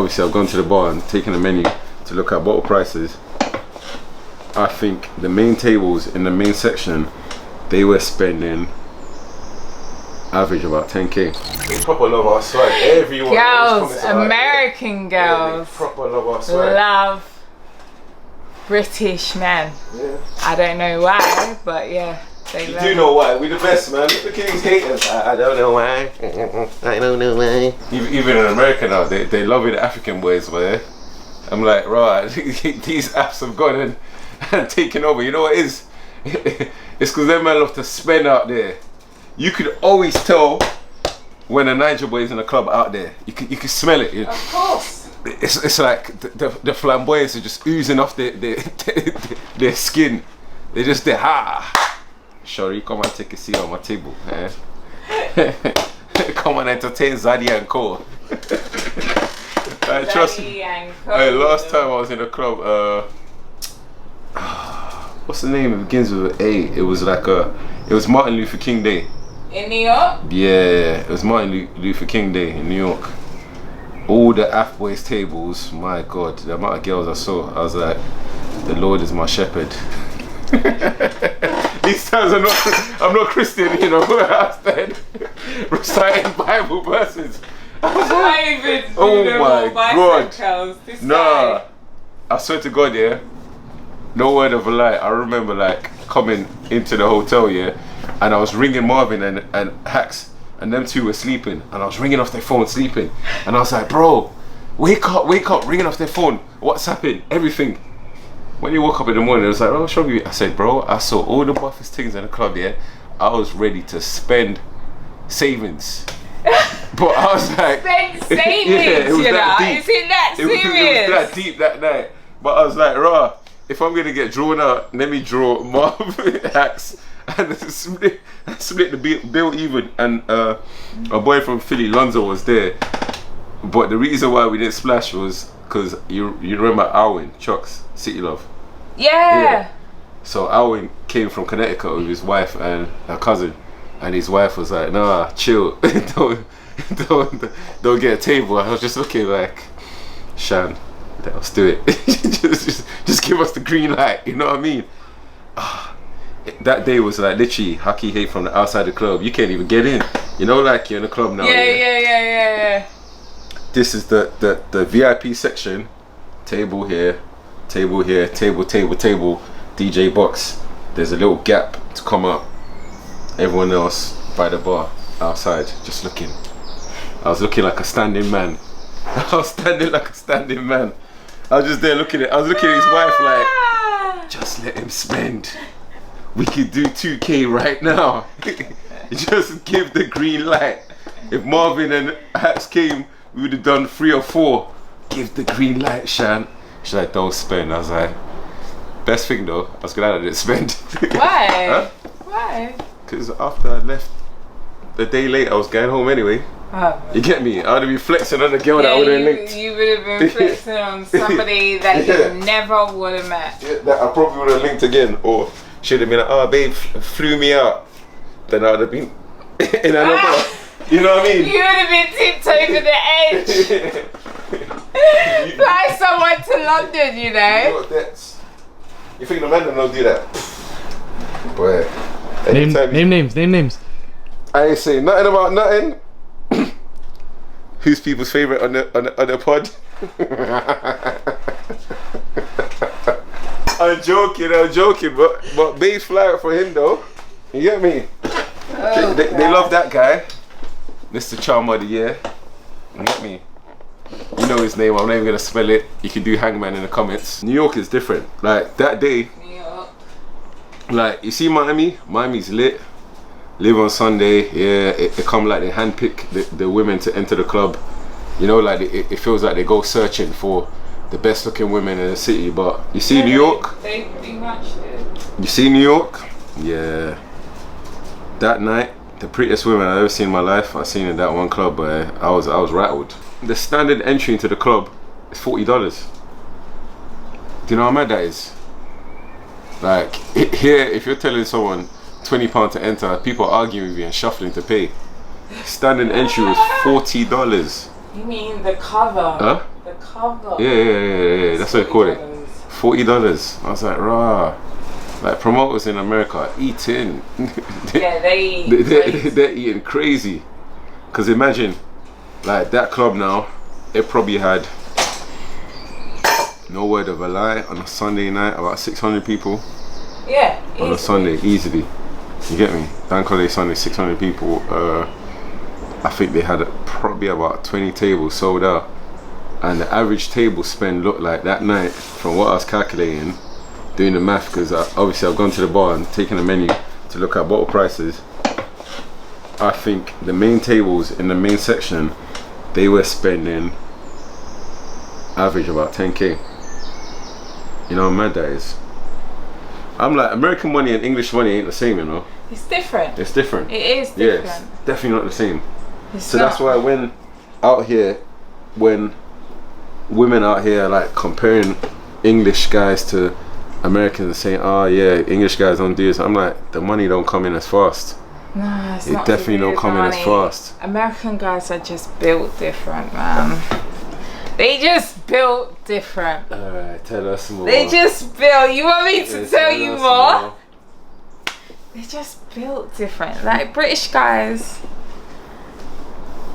obviously I've gone to the bar and taken a menu to look at bottle prices. I think the main tables in the main section, they were spending average about 10k. They proper love our swag. Everyone. Girls, American girls. They proper love our swag. Love British men. Yeah. I don't know why, but yeah. You do know why. We the best, man. The Kings hate us. I don't know why. I don't know why. Even in America now, they love it, the African boys, man. I'm like, right, these apps have gone and taken over. You know what it is? It's because them men love to spend out there. You could always tell when a Niger boy is in a club out there. You can smell it. Of course. It's like the flamboyance are just oozing off their skin. They just Shorty, come and take a seat on my table. Eh? Come and entertain Zadie and Co. Trust me. Hey, last time I was in a club, what's the name? It begins with A. It was Martin Luther King Day. In New York? Yeah, it was Martin Luther King Day in New York. All the Af boys tables, my God, the amount of girls I saw, I was like, the Lord is my shepherd. These times I'm not Christian, you know. I started reciting Bible verses. Oh my God! Nah, I swear to God, yeah. No word of a lie. I remember like coming into the hotel, yeah, and I was ringing Marvin and Hax, and them two were sleeping, and I was ringing off their phone, sleeping, and I was like, bro, wake up, ringing off their phone. What's happened? Everything. When you woke up in the morning, it was like, oh, show me. I said, bro, I saw all the buffest things in the club, yeah. I was ready to spend savings. But I was like... Spend savings, yeah, it was that deep. Is it that serious? It was that deep that night. But I was like, rah, if I'm going to get drawn out, let me draw Marv, Hacks, and split the bill even. And a boy from Philly, Lonzo, was there. But the reason why we didn't splash was because you remember Alwyn, Chucks, City Love? Yeah. So Alwyn came from Connecticut with his wife and her cousin, and his wife was like, nah, chill, don't get a table. I was just looking like, Shan, let's do it. just give us the green light, you know what I mean? That day was like literally hockey hate from the outside the club. You can't even get in. You know, like you're in the club now. Yeah. This is the VIP section. Table here, table, DJ box. There's a little gap to come up. Everyone else by the bar outside just looking. I was looking like a standing man. I was standing like a standing man. I was just there looking at his wife like, just let him spend. We could do 2K right now. Just give the green light. If Marvin and Hats came, we would have done 3 or 4. Give the green light, Shan. She's like, don't spend. I was like, best thing though, I was glad I didn't spend. Why? Huh? Why? Because after I left, a day late, I was going home anyway. Oh. You get me? I would have been flexing on the girl that I would have linked. You would have been flexing on somebody that you never would have met. Yeah, that I probably would have linked again, or she'd have been like, oh babe, flew me out. Then I would have been in another. You know what I mean? You would have been tipped over the edge. Fly someone to London, you know. You think the man don't do that? Boy. Name names. I ain't saying nothing about nothing. Who's people's favourite on the pod? I'm joking, but babe fly out for him though. You get me? Oh, they love that guy. Mr. Charm of the Year. You get me? You know his name, I'm not even gonna spell it. You can do Hangman in the comments. New York is different. Like that day, New York. like you see Miami's lit. Live on Sunday, yeah, it come like they handpick the women to enter the club. You know, like it feels like they go searching for the best looking women in the city. But you see New York? They pretty much did. You see New York? Yeah. That night, the prettiest women I've ever seen in my life, I seen in that one club, but I was rattled. The standard entry into the club is $40. Do you know how mad that is? Like here, if you're telling someone £20 to enter, people are arguing with you and shuffling to pay. Standard entry was $40. You mean the cover? Huh? The cover. Yeah. That's what they call it. $40. I was like, rah. Like promoters in America are eating. They're eating crazy. Cause imagine, like that club now, it probably had, no word of a lie, on a Sunday night about 600 people. Yeah. On a Sunday, easily. You get me? Bank holiday Sunday, 600 people. I think they had probably about 20 tables sold out, and the average table spend looked like that night, from what I was calculating, doing the math, because obviously I've gone to the bar and taken the menu to look at bottle prices. I think the main tables in the main section, they were spending average about 10k. You know how mad that is? I'm like, American money and English money ain't the same, you know? It's different. It's different. It is different. Yeah, it's definitely not the same. So that's why when out here, when women out here like comparing English guys to Americans and saying, oh yeah, English guys don't do this, I'm like, the money don't come in as fast. No, it's it not definitely don't come in as fast. American guys are just built different, man. They just built different. Alright, tell us more. They just built. You want me to tell you more? They just built different. Like British guys,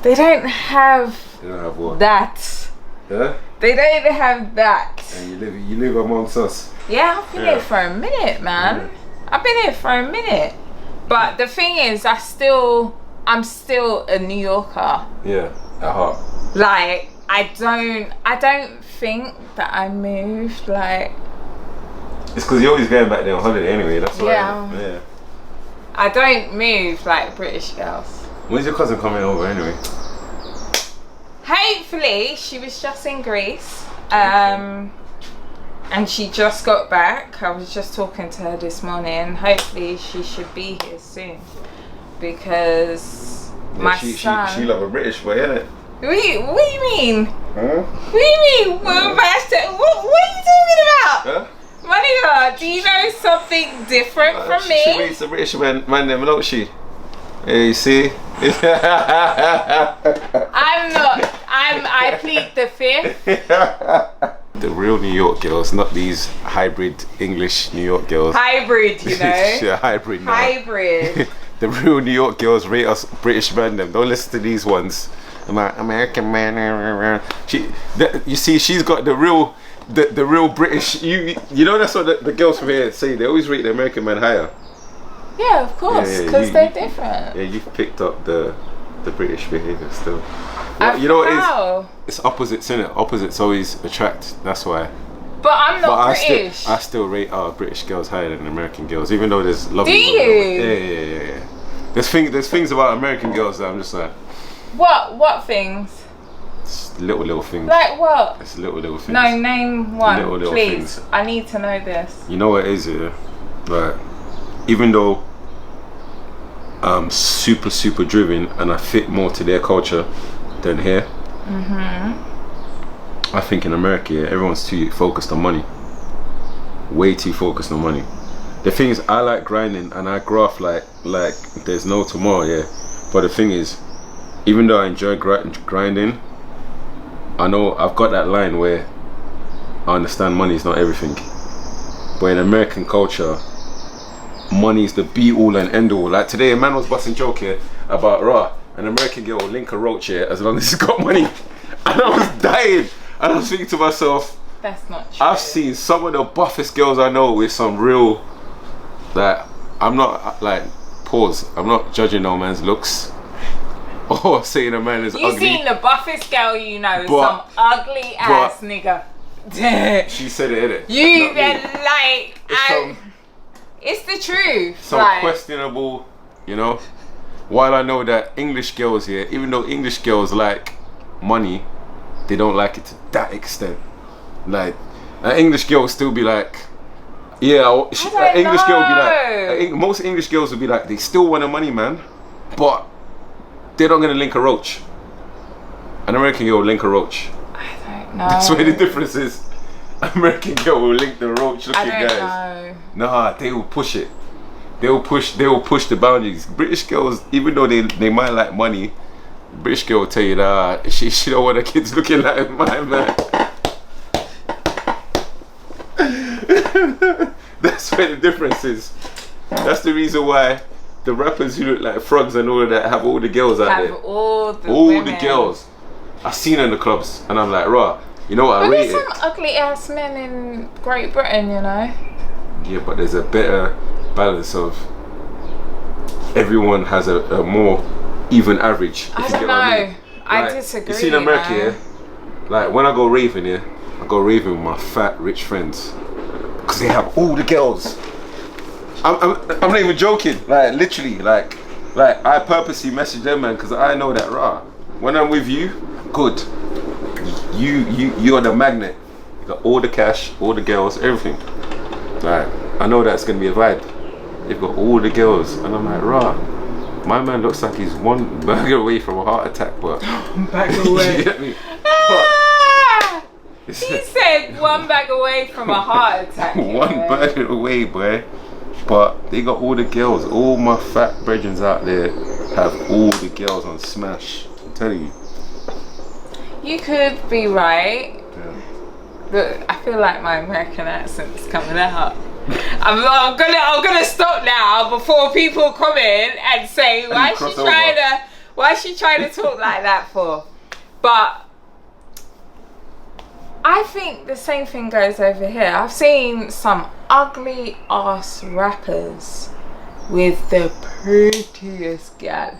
they don't have what? that. Yeah? They don't have that. And you live amongst us. Yeah, I've been here for a minute, man. Yeah. I've been here for a minute. But the thing is, I'm still a New Yorker. Yeah, at heart. Like, I don't think that I moved, like... It's because you're always going back there on holiday anyway, that's why. Yeah. I don't move like British girls. When's your cousin coming over anyway? Hopefully, she was just in Greece. And she just got back. I was just talking to her this morning. Hopefully she should be here soon. Because my son... She love a British boy, innit? What do you mean? Huh? What do you mean? What are you talking about? Huh? Monica, do you know something different from me? She meets a British man them, don't she? Yeah, you see? I plead the fifth. The real New York girls, not these hybrid English New York girls. Hybrid, you know? Yeah, hybrid now. Hybrid. The real New York girls rate us British man them. Don't listen to these ones. I'm like, American man. You see, she's got the real British. You know that's what the girls from here say. They always rate the American man higher. Yeah, of course, because they're different. Yeah, you've picked up the British behaviour still. Well, you know what it is? It's opposites, innit? Opposites always attract. That's why. But I'm not British. I still rate our British girls higher than American girls, even though there's lovely. Do you? Yeah. There's things about American girls that I'm just like. What things? It's little things. Like what? It's little things. No, name one, little please. Things. I need to know this. You know what it is, yeah? Like, even though I'm super driven and I fit more to their culture than here, I think in America, yeah, everyone's too focused on money. Way too focused on money. The thing is, I like grinding and I graft like there's no tomorrow, yeah. But the thing is, even though I enjoy grinding, I know I've got that line where I understand money is not everything. But in American culture, money is the be all and end all. Like today, a man was busting joke here about an American girl will link a roach here as long as he's got money. And I was dying. And I was thinking to myself, that's not true. I've seen some of the buffest girls I know with some real, that I'm not like, pause, I'm not judging no man's looks or saying a man is ugly. You seen the buffest girl you know, some ugly ass nigga. She said it, innit? You like, it's the truth. Some like, questionable, you know. While I know that English girls here, even though English girls like money, they don't like it to that extent. Like, an English girl will still be like, yeah, English girl will be like, most English girls will be like, they still want a money man, but they're not gonna link a roach. An American girl will link a roach. I don't know. That's where the difference is. American girl will link the roach looking guys. I don't know. Nah, they will push it. They will push the boundaries. British girls, even though they might like money, British girl will tell you that she don't want her kids looking like my man. where the difference is. That's the reason why the rappers who look like frogs and all of that have all the girls out there. Have all the the girls. I've seen in the clubs, and I'm like, raw. You know what I rate it? There's some ugly ass men in Great Britain, you know. Yeah, but there's a better balance of everyone has a more even average. I don't know. I disagree. You see in America, yeah? Like when I go raving, yeah, I go raving with my fat rich friends because they have all the girls. I'm not even joking. Like literally, like I purposely message them, man, because I know that raw. When I'm with you, good. You're the magnet. You got all the cash, all the girls, everything. Like I know that's gonna be a vibe. You've got all the girls, and I'm like, raw. My man looks like he's one burger away from a heart attack, but bag away. You get me? He said one bag away from a heart attack. One burger away, boy. But they got all the girls. All my fat brethrens out there have all the girls on smash. I'm telling you. You could be right, Yeah. but I feel like my American accent's coming out. I'm gonna stop now before people come in and say why is she trying to talk like that for? But I think the same thing goes over here. I've seen some ugly ass rappers with the prettiest gal,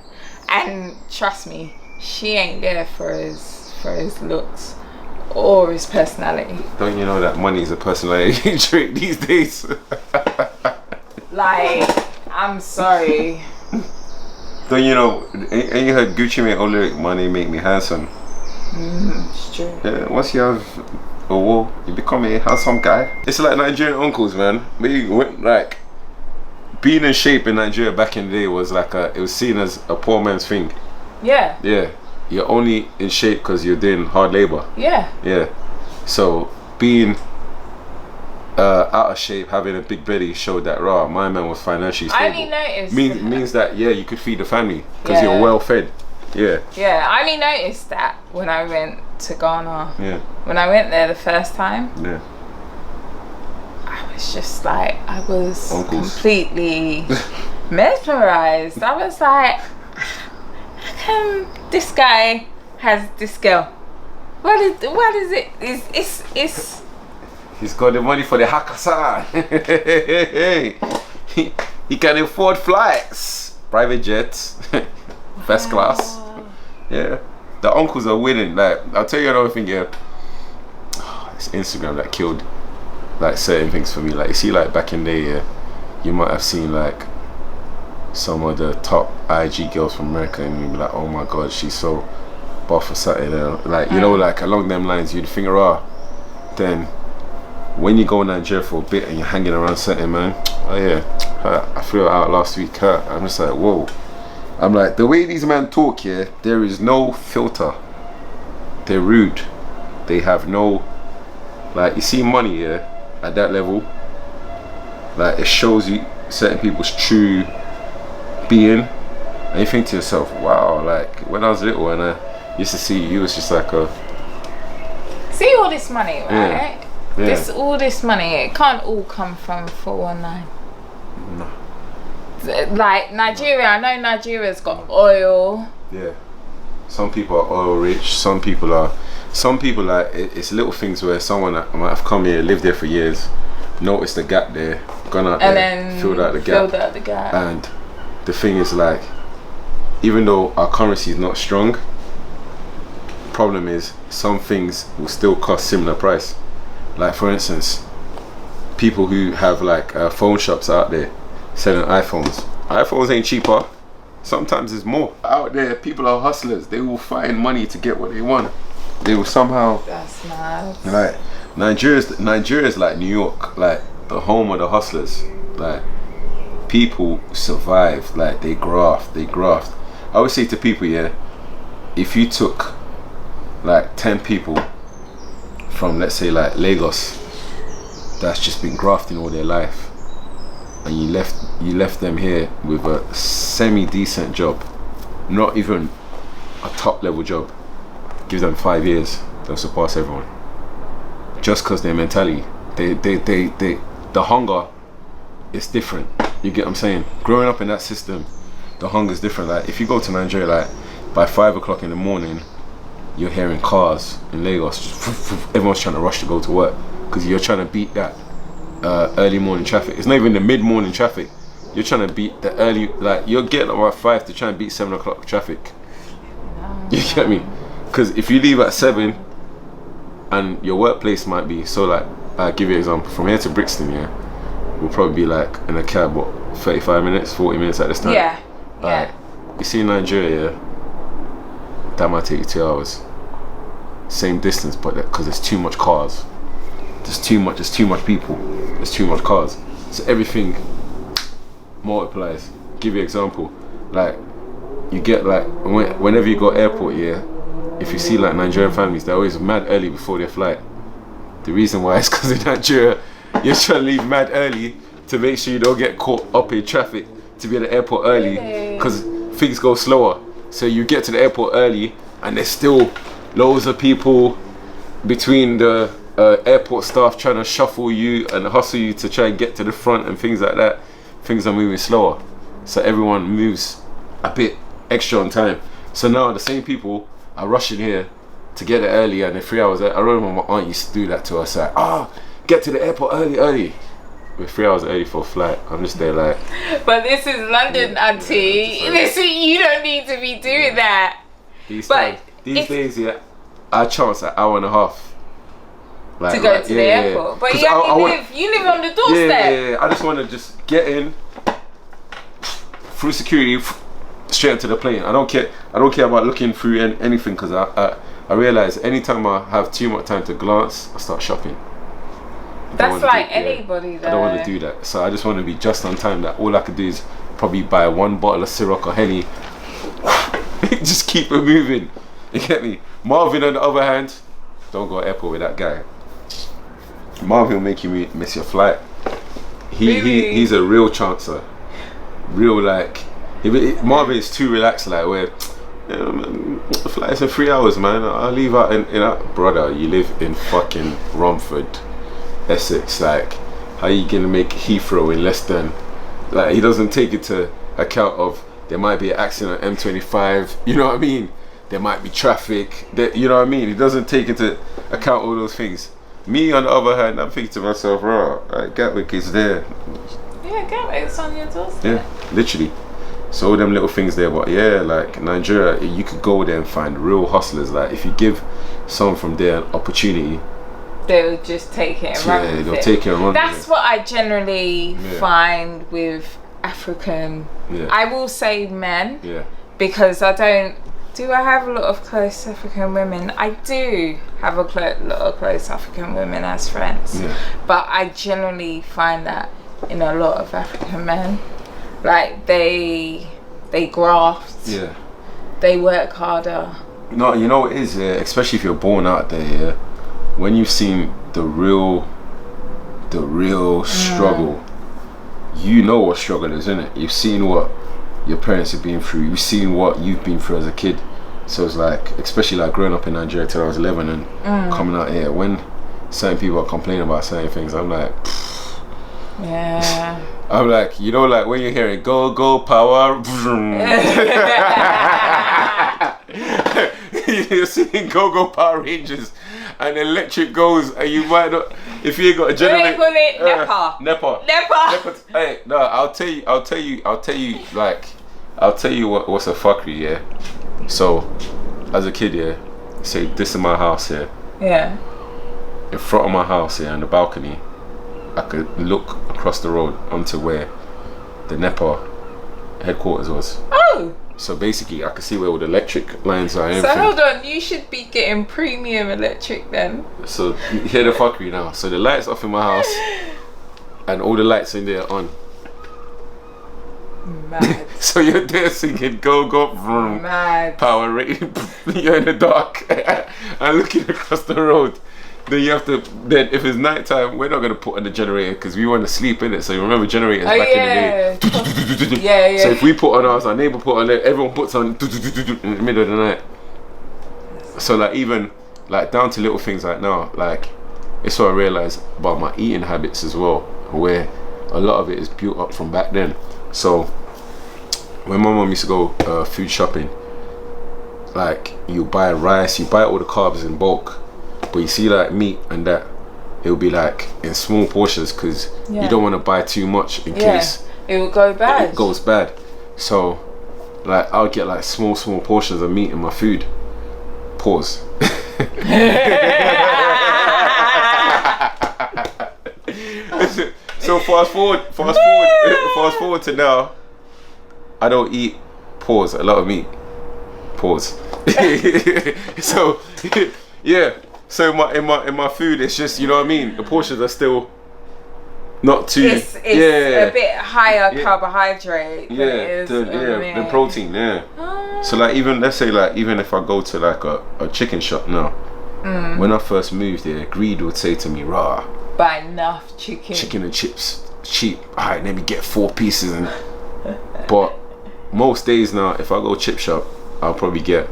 and trust me, she ain't there for his looks or his personality. Don't you know that money is a personality trait these days? Like, I'm sorry. Don't you know? Ain't you heard Gucci Mane lyric, money make me handsome? It's true. Yeah, once you have a wall, you become a handsome guy. It's like Nigerian uncles, man. Like being in shape in Nigeria back in the day was like it was seen as a poor man's thing. Yeah. Yeah. You're only in shape because you're doing hard labor. Yeah. Yeah. So being out of shape, having a big belly showed that raw. My man was financially stable. I only noticed. Means that you could feed the family because you're well fed. Yeah. Yeah, I only noticed that when I went to Ghana. Yeah. When I went there the first time. Yeah. I was just like, I was completely mesmerized. I was like, how come this guy has this girl? What is it? It's He's got the money for the Hakasa. He can afford flights, private jets, first class. Yeah, the uncles are winning. Like I'll tell you another thing. Yeah, it's Instagram that killed like certain things for me. Like you see, like back in the day, yeah, you might have seen like some of the top IG girls from America, and you'd be like, oh my god, she's so buff or something. Like you know, like along them lines, you'd think, then when you go in Nigeria for a bit and you're hanging around certain man, oh yeah, I flew out last week. I'm just like, whoa. I'm like, the way these men talk here, there is no filter. They're rude. They have no, like, you see money here at that level, like it shows you certain people's true being, and you think to yourself, wow, like when I was little and I used to see you, was just like a see all this money, right? Yeah. All this money, it can't all come from 419. No. Like Nigeria, I know Nigeria's got oil. Yeah. Some people are oil rich. Some people like it's little things where someone that might have come here, lived there for years, noticed the gap there, gone out and there, then filled out the gap. And the thing is, like, even though our currency is not strong, problem is some things will still cost similar price. Like for instance, people who have like phone shops out there selling iPhones ain't cheaper, sometimes it's more. Out there people are hustlers, they will find money to get what they want. They will somehow, that's mad. Like Nigeria's like New York, like the home of the hustlers. Like people survive, like they graft. I always say to people, yeah, if you took like 10 people from, let's say, like Lagos, that's just been grafting all their life, and you left them here with a semi-decent job, not even a top level job, give them 5 years, they'll surpass everyone. Just because their mentality, they the hunger it's different. You get what I'm saying? Growing up in that system, the hunger's different. Like if you go to Nigeria, like by 5 o'clock in the morning, you're hearing cars in Lagos. Just, everyone's trying to rush to go to work because you're trying to beat that early morning traffic. It's not even the mid-morning traffic. You're trying to beat the early, like you're getting up at 5 to try and beat 7 o'clock traffic. You get me? Because if you leave at 7 and your workplace might be, so like, I'll give you an example. From here to Brixton, yeah, we'll probably be like in a cab, what, 35 minutes, 40 minutes at this time? Yeah, yeah. You see in Nigeria, yeah, that might take you 2 hours. Same distance, but because there's too much cars. There's too much people. There's too much cars. So everything multiplies. Give you an example. Like, you get like, whenever you go airport, yeah, if you see like Nigerian families, they're always mad early before their flight. The reason why is because in Nigeria, you're trying to leave mad early to make sure you don't get caught up in traffic to be at the airport early, because things go slower. So you get to the airport early and there's still loads of people between the airport staff trying to shuffle you and hustle you to try and get to the front and things like that. Things are moving slower, so everyone moves a bit extra on time. So now the same people are rushing here to get there early, and in 3 hours. I remember my aunt used to do that to us, like, get to the airport early. We're 3 hours early for a flight. I'm just there like, but this is London, auntie. Listen, you don't need to be doing that. These days, yeah, I chance an hour and a half. Like, to go to the airport. But you live on the doorstep. Yeah. I just want to just get in through security, straight into the plane. I don't care about looking through anything, because I realize anytime I have too much time to glance, I start shopping. That's like anybody though. I don't want to do that. So I just want to be just on time, that all I could do is probably buy 1 bottle of Ciroc or Henny. Just keep it moving. You get me? Marvin, on the other hand, don't go airport with that guy. Marvin will make you miss your flight. He's a real chancer. Real, like, Marvin is too relaxed, like, where the flight's in 3 hours, man. I'll leave out in brother, you live in fucking Romford, Essex. Like, how you gonna make Heathrow in less than, like, he doesn't take into account of there might be an accident on M25, you know what I mean? There might be traffic, you know what I mean? He doesn't take into account all those things. Me, on the other hand, I'm thinking to myself, Gatwick is there. Yeah, Gatwick's on your doorstep. Yeah, literally. So all them little things there, but yeah, like Nigeria, you could go there and find real hustlers. Like, if you give someone from there an opportunity, they will just take it and run with it. They'll take it and run with it. That's what I generally find with African, I will say men, because I have a lot of close African women. I do have a lot of close African women as friends, but I generally find that in a lot of African men, like they graft, they work harder. No, you know what it is, especially if you're born out there, when you've seen the real struggle, you know what struggle is, innit? You've seen what your parents have been through, you've seen what you've been through as a kid. So it's like, especially like growing up in Nigeria till I was 11 and coming out here, when certain people are complaining about certain things, I'm like, yeah. I'm like, you know, like when you're hearing go power, you're seeing go Power Rangers and electric goes, and you might not, if you ain't got a generator. Nepa. Hey, no, I'll tell you what's a fuckery, yeah. So, as a kid, yeah, say this is my house here. Yeah. In front of my house here, on the balcony, I could look across the road onto where the NEPA headquarters was. Oh! So basically, I could see where all the electric lines are and so everything. Hold on, you should be getting premium electric then. So, hear the fuckery now. So the lights off in my house, and all the lights in there are on. Mad. So you're there singing go vroom, mad power rating. You're in the dark and looking across the road. Then you have to, then if it's nighttime, we're not going to put on the generator because we want to sleep in it. So you remember generators back in the day. Yeah. So if we put on ours, our neighbor put on it, everyone puts on in the middle of the night. So like, even like down to little things like now, like it's what I realized about my eating habits as well, where a lot of it is built up from back then. So when my mom used to go food shopping, like you buy rice, you buy all the carbs in bulk, but you see like meat and that, it'll be like in small portions because you don't want to buy too much in case it will go bad. It goes bad. So like I'll get like small portions of meat in my food. Pause. So fast forward to now, I don't eat a lot of meat. Pause. So yeah. So in my food, it's just, you know what I mean. The portions are still not too. It's a bit higher carbohydrate. Than protein. Yeah. So like let's say even if I go to like a chicken shop now, when I first moved there, Greed would say to me, "Rah, buy enough chicken and chips, cheap. Alright, let me get 4 pieces." But most days now, if I go chip shop, I'll probably get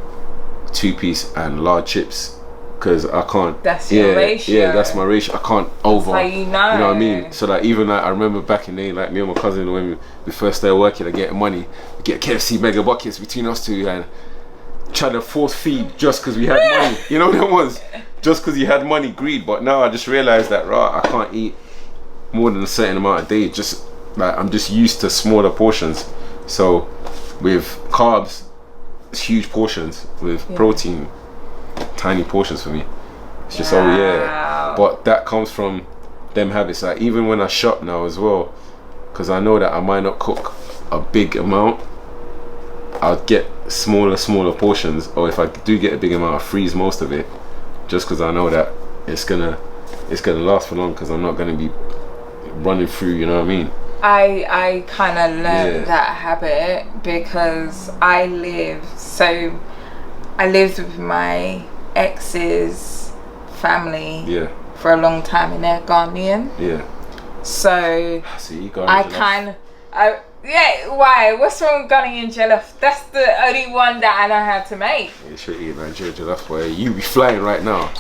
2-piece and large chips. Because I can't. That's your ratio. Yeah, that's my ratio. I can't over. That's how you know. You know what I mean? So like even like I remember back in the day, like me and my cousin, when we first started working and getting money, we get KFC mega buckets between us two and try to force feed just because we had money. You know what that was? Just because you had money, greed. But now I just realized that I can't eat more than a certain amount a day. Just like I'm just used to smaller portions. So with carbs, it's huge portions. With protein, tiny portions for me. It's just but that comes from them habits. Like even when I shop now as well, because I know that I might not cook a big amount, I'll get smaller portions, or if I do get a big amount, I'll freeze most of it, just because I know that it's gonna last for long, because I'm not gonna be running through, you know what I mean. I kind of learned that habit because I lived with my ex's family for a long time, and they're Ghanaian. So why? What's wrong with Ghanaian jollof? That's the only one that I know how to make. You should eat Nigerian jollof, boy. You be flying right now.